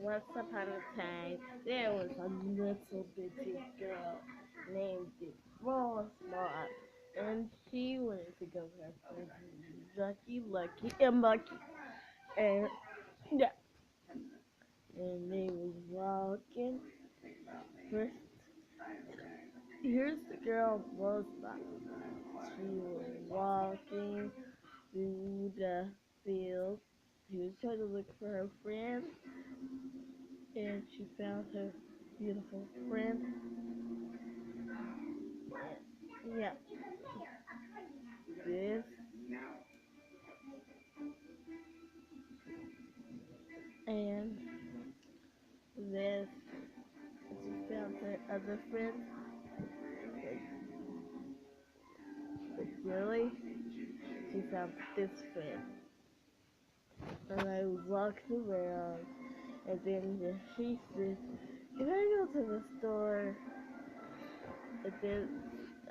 Once upon a time, there was a little bitty girl named Rosebud, and she wanted to go with her friends Lucky, Lucky, and Lucky. And yeah, and they was walking. First, here's the girl Rosebud. She was walking through the field. She was trying to look for her friend, and she found her beautiful friend. Yeah, this and this. She found her other friend, but really, she found this friend. And I walked around, and then she said, "Can I go to the store?" And then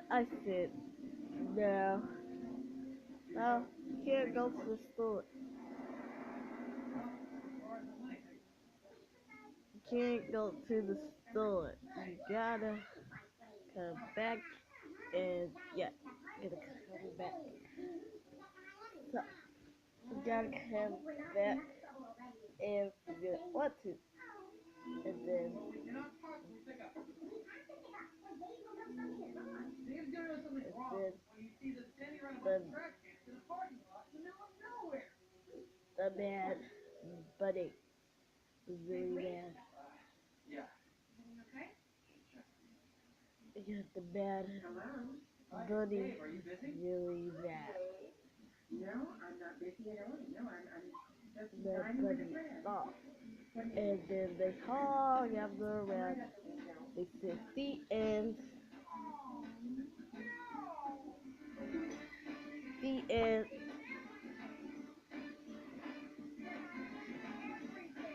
I said, "No, no, you can't go to the store. You can't go to the store. You gotta come back and yeah, you gotta come back. So you gotta come back and figure out what to." And then the bad buddy was really bad. Yeah, the bad buddy was really bad. The buddy stopped. And then they all gather around. They said the end, the end,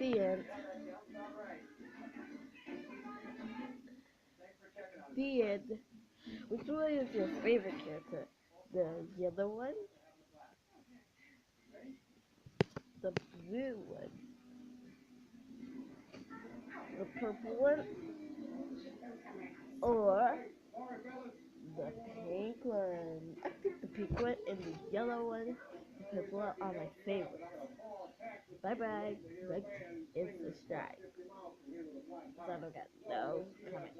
the end, the end. Which one is your favorite character? The yellow one, the blue one, the purple one, or the pink one? I think the pink one and the yellow one, the purple one are my favorites. Bye bye. Like and subscribe. 'Cause I don't got no comments.